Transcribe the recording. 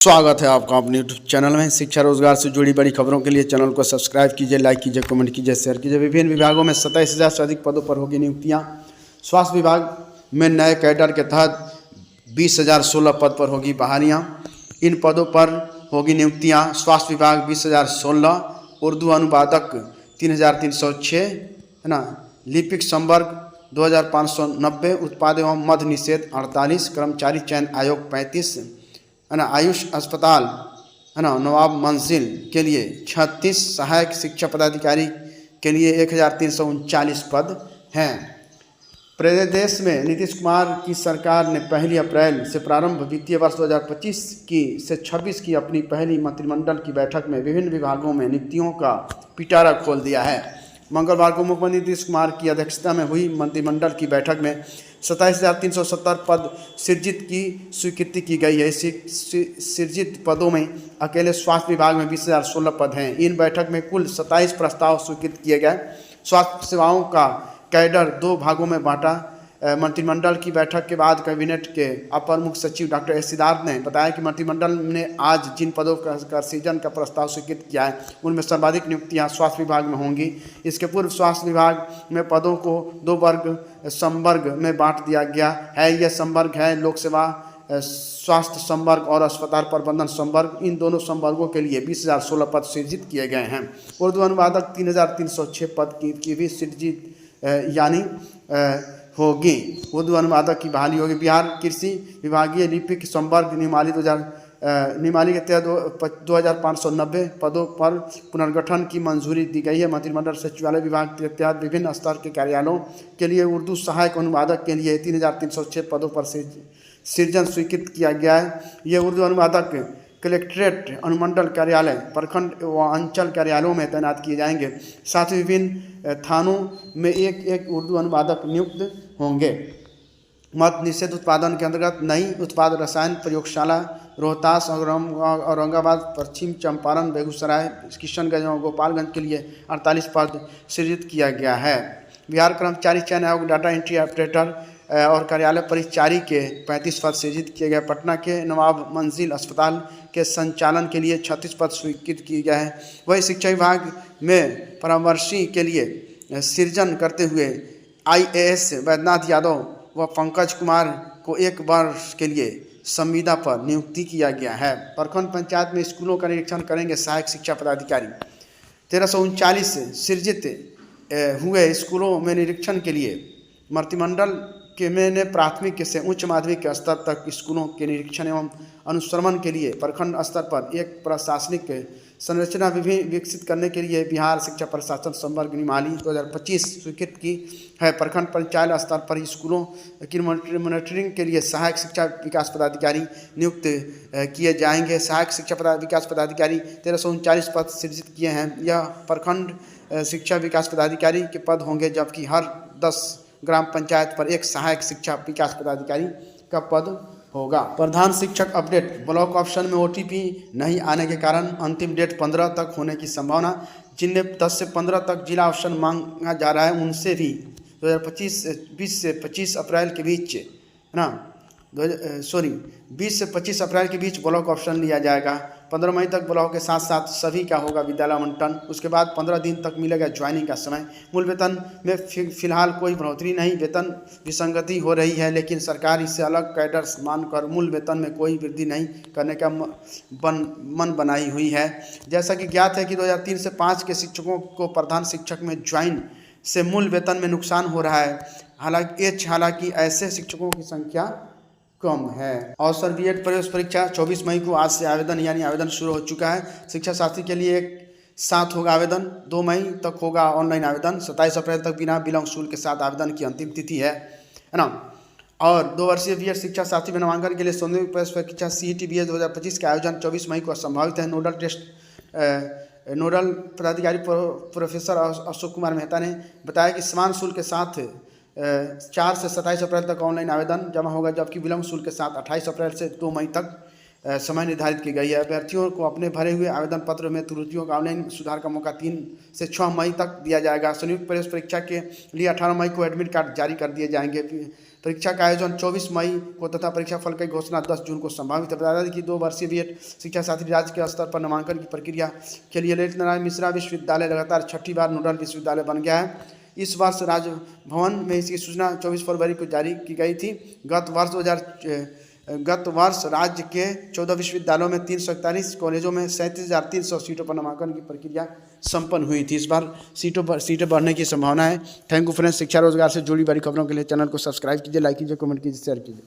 स्वागत है आपका अपने यूट्यूब चैनल में। शिक्षा रोजगार से जुड़ी बड़ी खबरों के लिए चैनल को सब्सक्राइब कीजिए, लाइक कीजिए, कमेंट कीजिए, शेयर कीजिए। विभिन्न विभागों में 27,000 से अधिक पदों पर होगी नियुक्तियां। स्वास्थ्य विभाग में नए कैडर के तहत 20,016 पद पर होगी बहालियां। इन पदों पर होगी नियुक्तियां। स्वास्थ्य विभाग 20,016, उर्दू अनुवादक 3,306 है ना, लिपिक संवर्ग 2,590, उत्पाद एवं मध निषेध 48, कर्मचारी चयन आयोग 35 है ना, आयुष अस्पताल है ना नवाब मंजिल के लिए 36, सहायक शिक्षा पदाधिकारी के लिए 1,339 पद हैं। प्रदेश में नीतीश कुमार की सरकार ने 1 अप्रैल से प्रारंभ वित्तीय वर्ष 2025 से 26 की अपनी पहली मंत्रिमंडल की बैठक में विभिन्न विभागों में नियुक्तियों का पिटारा खोल दिया है। मंगलवार को मुख्यमंत्री नीतीश कुमार की अध्यक्षता में हुई मंत्रिमंडल की बैठक में 27,370 पद सृजित की स्वीकृति की गई है। सृजित पदों में अकेले स्वास्थ्य विभाग में 20,016 पद हैं। इन बैठक में कुल 27 प्रस्ताव स्वीकृत किए गए। स्वास्थ्य सेवाओं का कैडर 2 भागों में बांटा। मंत्रिमंडल की बैठक के बाद कैबिनेट के अपर मुख्य सचिव डॉक्टर एस सिद्धार्थ ने बताया कि मंत्रिमंडल ने आज जिन पदों का सृजन का प्रस्ताव स्वीकृत किया है उनमें सर्वाधिक नियुक्तियां स्वास्थ्य विभाग में होंगी। इसके पूर्व स्वास्थ्य विभाग में पदों को 2 वर्ग संवर्ग में बांट दिया गया है। यह संवर्ग है लोक सेवा स्वास्थ्य संवर्ग और अस्पताल प्रबंधन संवर्ग। इन दोनों संवर्गों के लिए 20,016 पद सृजित किए गए हैं। उर्दू अनुवादक 3,306 पद की भी सृजित यानी होगी। उर्दू अनुवादक की बहाली होगी। बिहार कृषि विभागीय लिपिक संवर्ग निमाली के तहत 2,590 पदों पर पुनर्गठन की मंजूरी दी गई है। मंत्रिमंडल सचिवालय विभाग के तहत विभिन्न स्तर के कार्यालयों के लिए उर्दू सहायक अनुवादक के लिए 3,306 पदों पर सृजन स्वीकृत किया गया है। ये उर्दू अनुवादक कलेक्ट्रेट, अनुमंडल कार्यालय, प्रखंड व अंचल कार्यालयों में तैनात किए जाएंगे। साथ ही विभिन्न थानों में एक उर्दू अनुवादक नियुक्त होंगे। मध निषेध उत्पादन के अंतर्गत नई उत्पाद रसायन प्रयोगशाला रोहतास, औरंगाबाद, पश्चिम चंपारण, बेगूसराय, किशनगंज और गोपालगंज के लिए 48 पद सृजित किया गया है। बिहार कर्मचारी चयन आयोग डाटा एंट्री ऑपरेटर और कार्यालय परिचारी के 35 पद सृजित किए गए। पटना के नवाब मंजिल अस्पताल के संचालन के लिए 36 पद स्वीकृत किए गए हैं। वही शिक्षा विभाग में परामर्शी के लिए सृजन करते हुए IAS वैद्यनाथ यादव व पंकज कुमार को 1 वर्ष के लिए संविदा पर नियुक्ति किया गया है। प्रखंड पंचायत में स्कूलों का निरीक्षण करेंगे सहायक शिक्षा पदाधिकारी। 1,339 सृजित हुए स्कूलों में निरीक्षण के लिए मंत्रिमंडल के मैंने प्राथमिक से उच्च माध्यमिक स्तर तक स्कूलों के निरीक्षण एवं अनुश्रवण के लिए प्रखंड स्तर पर एक प्रशासनिक संरचना विकसित करने के लिए बिहार शिक्षा प्रशासन संवर्ग निमाली 2025 स्वीकृत की है। प्रखंड पंचायत स्तर पर स्कूलों की मॉनिटरिंग के लिए सहायक शिक्षा विकास पदाधिकारी नियुक्त किए जाएंगे। सहायक शिक्षा विकास पदाधिकारी 1,339 पद सृजित किए हैं। यह प्रखंड शिक्षा विकास पदाधिकारी के पद होंगे, जबकि हर 10 ग्राम पंचायत पर एक सहायक शिक्षा विकास पदाधिकारी का पद होगा। प्रधान शिक्षक अपडेट, ब्लॉक ऑप्शन में OTP नहीं आने के कारण अंतिम डेट 15 तक होने की संभावना। जिन्हें 10 से 15 तक जिला ऑप्शन मांगा जा रहा है उनसे भी 20 से 25 अप्रैल के बीच है ना 20 से 25 अप्रैल के बीच ब्लॉक ऑप्शन लिया जाएगा। 15 मई तक ब्लॉक के साथ साथ सभी का होगा विद्यालय आवंटन। उसके बाद 15 दिन तक मिलेगा ज्वाइनिंग का समय। मूल वेतन में फिलहाल कोई बढ़ोतरी नहीं। वेतन विसंगति हो रही है, लेकिन सरकार इससे अलग कैडर मानकर मूल वेतन में कोई वृद्धि नहीं करने का मन बनाई हुई है। जैसा कि ज्ञात है कि 2003 से 5 के शिक्षकों को प्रधान शिक्षक में ज्वाइन से मूल वेतन में नुकसान हो रहा है। हालांकि ऐसे शिक्षकों की संख्या कम है। अवसर B.Ed प्रवेश परीक्षा 24 मई को आज से आवेदन शुरू हो चुका है। शिक्षा शास्त्री के लिए एक साथ होगा आवेदन। 2 मई तक होगा ऑनलाइन आवेदन। 27 अप्रैल तक बिना विलंब शुल्क के साथ आवेदन की अंतिम तिथि है ना। और 2 वर्षीय B.Ed शिक्षा शास्त्री में नामांकन के लिए 16वीं प्रवेश परीक्षा CET BA 2025 का आयोजन 24 मई को संभावित है। नोडल पदाधिकारी प्रोफेसर अशोक कुमार मेहता ने बताया कि समान शुल्क के साथ 4 से 27 अप्रैल तक ऑनलाइन आवेदन जमा होगा, जबकि विलंब शुल्क के साथ 28 अप्रैल से 2 मई तक समय निर्धारित की गई है। अभ्यर्थियों को अपने भरे हुए आवेदन पत्र में त्रुटियों का ऑनलाइन सुधार का मौका 3 से 6 मई तक दिया जाएगा। संयुक्त प्रवेश परीक्षा के लिए 18 मई को एडमिट कार्ड जारी कर दिए जाएंगे। परीक्षा का आयोजन 24 मई को तथा परीक्षा फल की घोषणा 10 जून को संभावित है। बता दें कि 2 वर्षीय बीएड शिक्षा शास्त्री राज्य के स्तर पर नामांकन की प्रक्रिया के लिए ललित नारायण मिश्रा विश्वविद्यालय लगातार 6ठी बार नोडल विश्वविद्यालय बन गया है। इस वर्ष राजभवन में इसकी सूचना 24 फरवरी को जारी की गई थी। गत वर्ष राज्य के 14 विश्वविद्यालयों में 341 कॉलेजों में 37,300 सीटों पर नामांकन की प्रक्रिया संपन्न हुई थी। इस बार सीटें बढ़ने की संभावना है। Thank you friends. शिक्षा रोजगार से जुड़ी बड़ी खबरों के लिए चैनल को सब्सक्राइब कीजिए, लाइक कीजिए, कमेंट कीजिए, शेयर कीजिए।